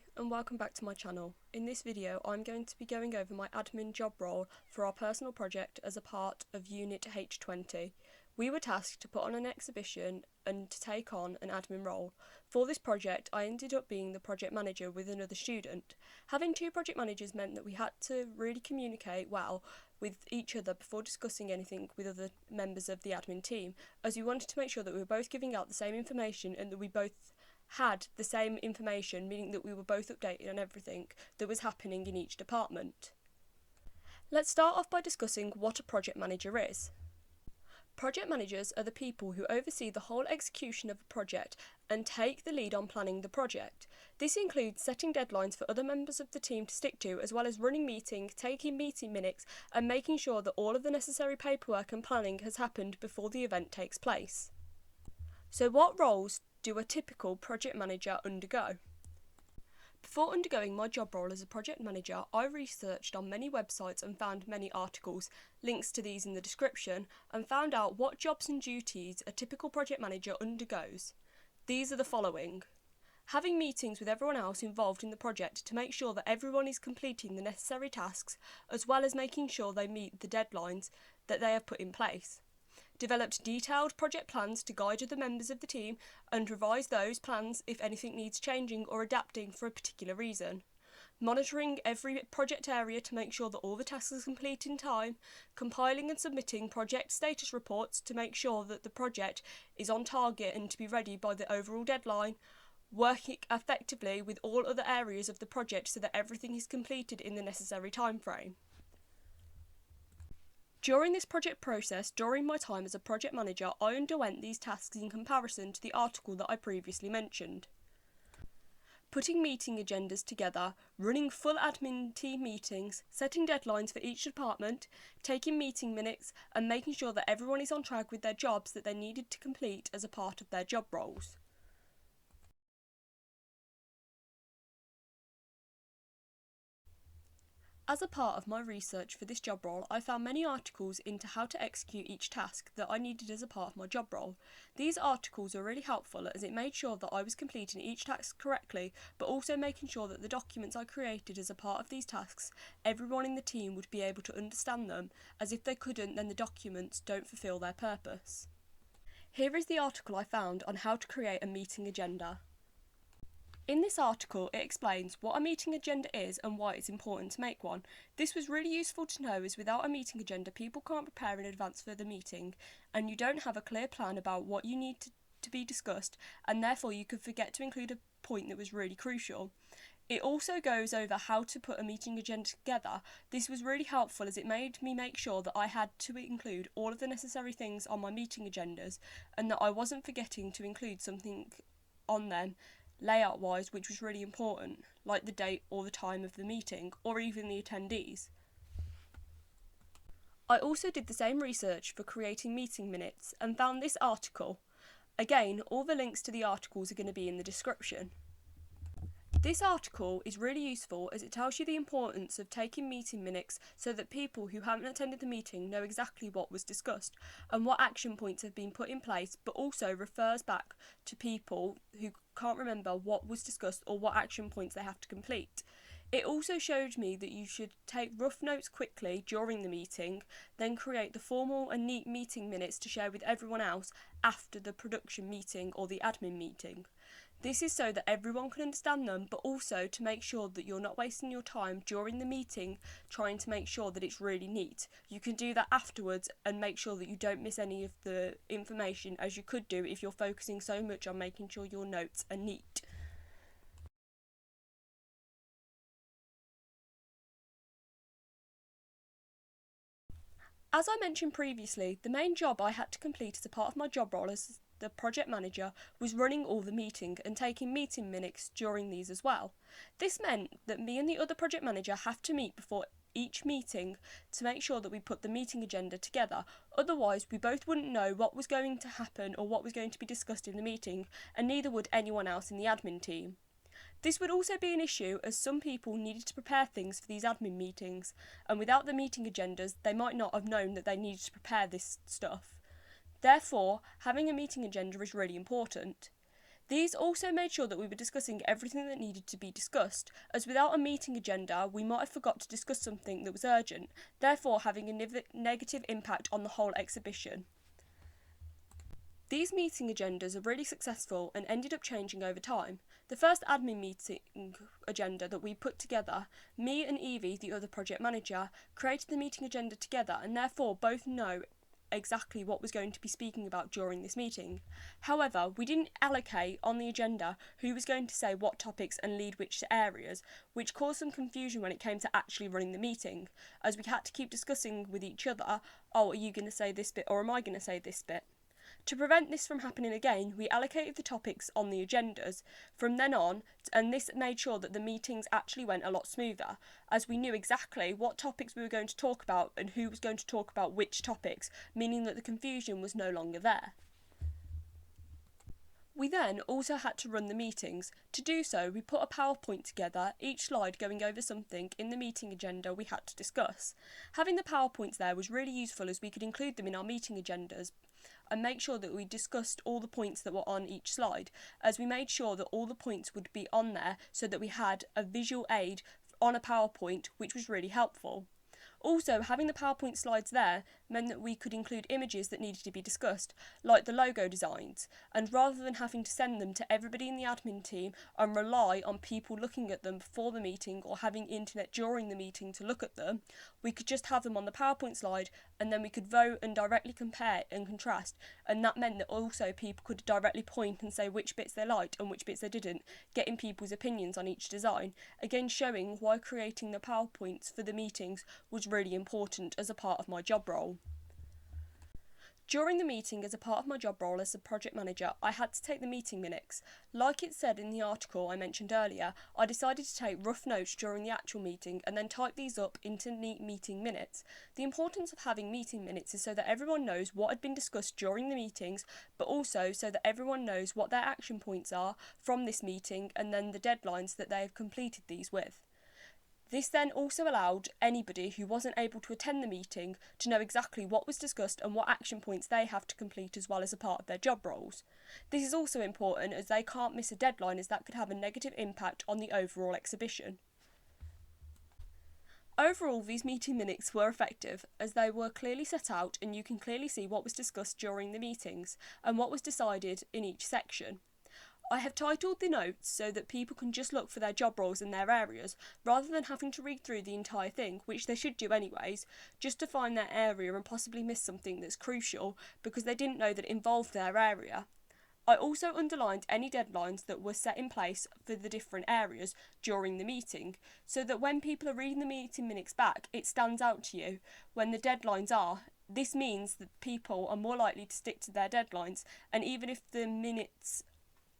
Hi and welcome back to my channel. In this video I'm going to be going over my admin job role for our personal project as a part of Unit H20. We were tasked to put on an exhibition and to take on an admin role. For this project I ended up being the project manager with another student. Having two project managers meant that we had to really communicate well with each other before discussing anything with other members of the admin team, as we wanted to make sure that we were both giving out the same information and that we both had the same information, meaning that we were both updated on everything that was happening in each department. Let's start off by discussing what a project manager is. Project managers are the people who oversee the whole execution of a project and take the lead on planning the project. This includes setting deadlines for other members of the team to stick to, as well as running meetings, taking meeting minutes, and making sure that all of the necessary paperwork and planning has happened before the event takes place. So what roles do a typical project manager undergo? Before undergoing my job role as a project manager, I researched on many websites and found many articles, links to these in the description, and found out what jobs and duties a typical project manager undergoes. These are the following: having meetings with everyone else involved in the project to make sure that everyone is completing the necessary tasks, as well as making sure they meet the deadlines that they have put in place. Developed detailed project plans to guide other members of the team and revise those plans if anything needs changing or adapting for a particular reason. Monitoring every project area to make sure that all the tasks are complete in time. Compiling and submitting project status reports to make sure that the project is on target and to be ready by the overall deadline. Working effectively with all other areas of the project so that everything is completed in the necessary time frame. During this project process, during my time as a project manager, I underwent these tasks in comparison to the article that I previously mentioned. Putting meeting agendas together, running full admin team meetings, setting deadlines for each department, taking meeting minutes, and making sure that everyone is on track with their jobs that they needed to complete as a part of their job roles. As a part of my research for this job role, I found many articles into how to execute each task that I needed as a part of my job role. These articles were really helpful as it made sure that I was completing each task correctly, but also making sure that the documents I created as a part of these tasks, everyone in the team would be able to understand them, as if they couldn't, then the documents don't fulfil their purpose. Here is the article I found on how to create a meeting agenda. In this article, it explains what a meeting agenda is and why it's important to make one. This was really useful to know, as without a meeting agenda, people can't prepare in advance for the meeting, and you don't have a clear plan about what you need to be discussed, and therefore you could forget to include a point that was really crucial. It also goes over how to put a meeting agenda together. This was really helpful as it made me make sure that I had to include all of the necessary things on my meeting agendas, and that I wasn't forgetting to include something on them layout wise which was really important, like the date or the time of the meeting, or even the attendees. I also did the same research for creating meeting minutes and found this article. Again, all the links to the articles are going to be in the description. This article is really useful as it tells you the importance of taking meeting minutes so that people who haven't attended the meeting know exactly what was discussed and what action points have been put in place, but also refers back to people who can't remember what was discussed or what action points they have to complete. It also showed me that you should take rough notes quickly during the meeting, then create the formal and neat meeting minutes to share with everyone else after the production meeting or the admin meeting. This is so that everyone can understand them, but also to make sure that you're not wasting your time during the meeting trying to make sure that it's really neat. You can do that afterwards and make sure that you don't miss any of the information, as you could do if you're focusing so much on making sure your notes are neat. As I mentioned previously, the main job I had to complete as a part of my job role as the project manager was running all the meeting and taking meeting minutes during these as well. This meant that me and the other project manager have to meet before each meeting to make sure that we put the meeting agenda together. Otherwise, we both wouldn't know what was going to happen or what was going to be discussed in the meeting, and neither would anyone else in the admin team. This would also be an issue as some people needed to prepare things for these admin meetings, and without the meeting agendas they might not have known that they needed to prepare this stuff. Therefore, having a meeting agenda is really important. These also made sure that we were discussing everything that needed to be discussed, as without a meeting agenda we might have forgot to discuss something that was urgent, therefore having a negative impact on the whole exhibition. These meeting agendas are really successful and ended up changing over time. The first admin meeting agenda that we put together, me and Evie, the other project manager, created the meeting agenda together and therefore both know exactly what was going to be speaking about during this meeting. However, we didn't allocate on the agenda who was going to say what topics and lead which areas, which caused some confusion when it came to actually running the meeting, as we had to keep discussing with each other, oh, are you going to say this bit or am I going to say this bit? To prevent this from happening again, we allocated the topics on the agendas from then on, and this made sure that the meetings actually went a lot smoother, as we knew exactly what topics we were going to talk about and who was going to talk about which topics, meaning that the confusion was no longer there. We then also had to run the meetings. To do so, we put a PowerPoint together, each slide going over something in the meeting agenda we had to discuss. Having the PowerPoints there was really useful as we could include them in our meeting agendas and make sure that we discussed all the points that were on each slide, as we made sure that all the points would be on there so that we had a visual aid on a PowerPoint, which was really helpful. Also, having the PowerPoint slides there meant that we could include images that needed to be discussed, like the logo designs, and rather than having to send them to everybody in the admin team and rely on people looking at them before the meeting or having internet during the meeting to look at them, we could just have them on the PowerPoint slide and then we could vote and directly compare and contrast, and that meant that also people could directly point and say which bits they liked and which bits they didn't, getting people's opinions on each design, again showing why creating the PowerPoints for the meetings was really important as a part of my job role. During the meeting, as a part of my job role as a project manager, I had to take the meeting minutes. Like it said in the article I mentioned earlier, I decided to take rough notes during the actual meeting and then type these up into neat meeting minutes. The importance of having meeting minutes is so that everyone knows what had been discussed during the meetings, but also so that everyone knows what their action points are from this meeting and then the deadlines that they have completed these with. This then also allowed anybody who wasn't able to attend the meeting to know exactly what was discussed and what action points they have to complete as well as a part of their job roles. This is also important as they can't miss a deadline, as that could have a negative impact on the overall exhibition. Overall, these meeting minutes were effective as they were clearly set out and you can clearly see what was discussed during the meetings and what was decided in each section. I have titled the notes so that people can just look for their job roles in their areas, rather than having to read through the entire thing, which they should do anyways, just to find their area and possibly miss something that's crucial because they didn't know that it involved their area. I also underlined any deadlines that were set in place for the different areas during the meeting, so that when people are reading the meeting minutes back, it stands out to you when the deadlines are. This means that people are more likely to stick to their deadlines, and even if the minutes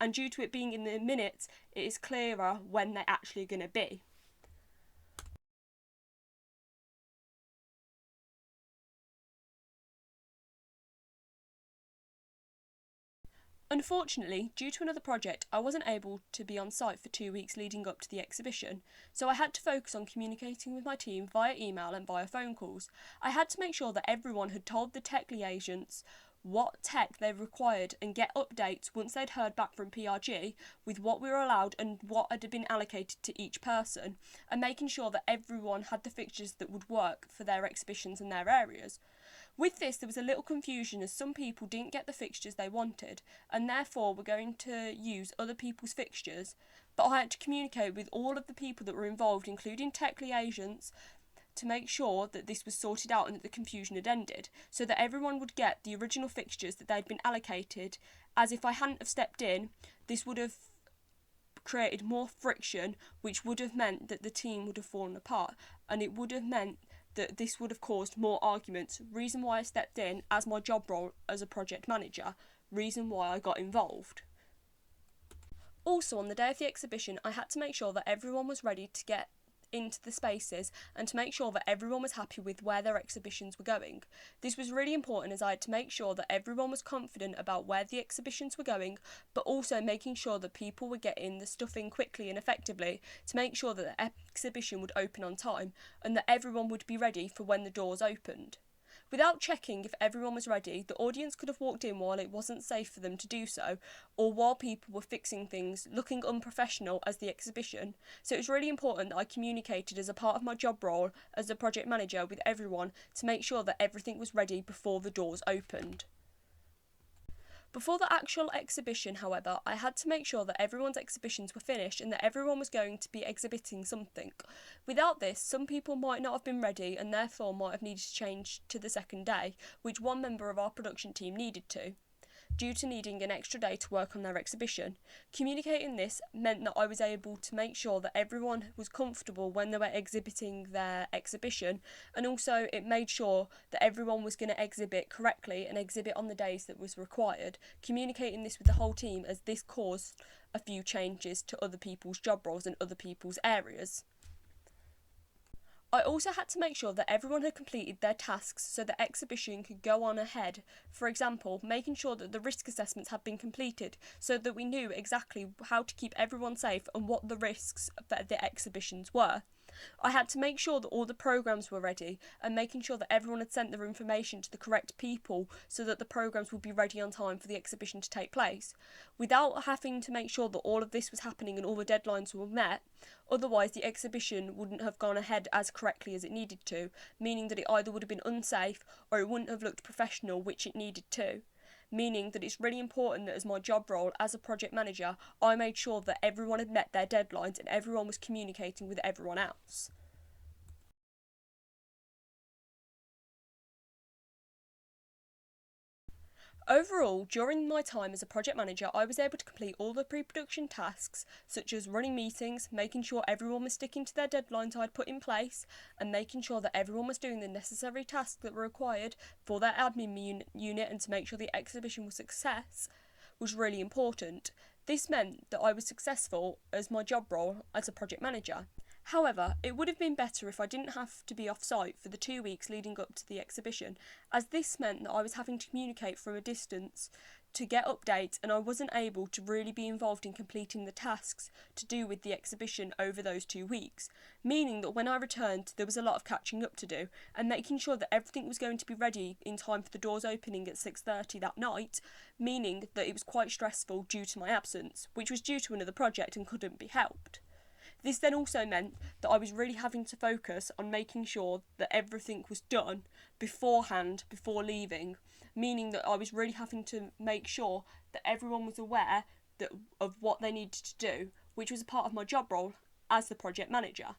and due to it being in the minutes, it is clearer when they're actually going to be. Unfortunately, due to another project, I wasn't able to be on site for 2 weeks leading up to the exhibition, so I had to focus on communicating with my team via email and via phone calls. I had to make sure that everyone had told the tech liaisons what tech they required and get updates once they'd heard back from PRG with what we were allowed and what had been allocated to each person, and making sure that everyone had the fixtures that would work for their exhibitions and their areas. With this, there was a little confusion as some people didn't get the fixtures they wanted and therefore were going to use other people's fixtures, but I had to communicate with all of the people that were involved, including tech liaisons, to make sure that this was sorted out and that the confusion had ended, so that everyone would get the original fixtures that they'd been allocated, as if I hadn't have stepped in, this would have created more friction, which would have meant that the team would have fallen apart, and it would have meant that this would have caused more arguments. Reason why I stepped in as my job role as a project manager, reason why I got involved. Also, on the day of the exhibition, I had to make sure that everyone was ready to get into the spaces and to make sure that everyone was happy with where their exhibitions were going. This was really important as I had to make sure that everyone was confident about where the exhibitions were going, but also making sure that people were getting the stuff in quickly and effectively to make sure that the exhibition would open on time and that everyone would be ready for when the doors opened. Without checking if everyone was ready, the audience could have walked in while it wasn't safe for them to do so, or while people were fixing things, looking unprofessional as the exhibition. So it was really important that I communicated as a part of my job role as a project manager with everyone to make sure that everything was ready before the doors opened. Before the actual exhibition, however, I had to make sure that everyone's exhibitions were finished and that everyone was going to be exhibiting something. Without this, some people might not have been ready and therefore might have needed to change to the second day, which one member of our production team needed to, due to needing an extra day to work on their exhibition. Communicating this meant that I was able to make sure that everyone was comfortable when they were exhibiting their exhibition, and also it made sure that everyone was going to exhibit correctly and exhibit on the days that was required. Communicating this with the whole team, as this caused a few changes to other people's job roles and other people's areas. I also had to make sure that everyone had completed their tasks so the exhibition could go on ahead. For example, making sure that the risk assessments had been completed so that we knew exactly how to keep everyone safe and what the risks for the exhibitions were. I had to make sure that all the programs were ready and making sure that everyone had sent their information to the correct people so that the programs would be ready on time for the exhibition to take place. Without having to make sure that all of this was happening and all the deadlines were met, otherwise the exhibition wouldn't have gone ahead as correctly as it needed to, meaning that it either would have been unsafe or it wouldn't have looked professional, which it needed to. Meaning that it's really important that as my job role as a project manager, I made sure that everyone had met their deadlines and everyone was communicating with everyone else. Overall, during my time as a project manager, I was able to complete all the pre-production tasks, such as running meetings, making sure everyone was sticking to their deadlines I'd put in place, and making sure that everyone was doing the necessary tasks that were required for their admin unit and to make sure the exhibition was a success, was really important. This meant that I was successful as my job role as a project manager. However, it would have been better if I didn't have to be off site for the 2 weeks leading up to the exhibition, as this meant that I was having to communicate from a distance to get updates and I wasn't able to really be involved in completing the tasks to do with the exhibition over those 2 weeks, meaning that when I returned there was a lot of catching up to do and making sure that everything was going to be ready in time for the doors opening at 6:30 that night, meaning that it was quite stressful due to my absence, which was due to another project and couldn't be helped. This then also meant that I was really having to focus on making sure that everything was done beforehand, before leaving, meaning that I was really having to make sure that everyone was aware of what they needed to do, which was a part of my job role as the project manager.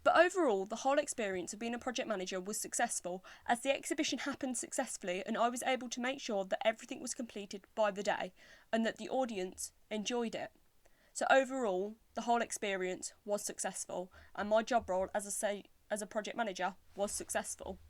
But overall, the whole experience of being a project manager was successful, as the exhibition happened successfully and I was able to make sure that everything was completed by the day and that the audience enjoyed it. So overall, the whole experience was successful and my job role as a project manager was successful.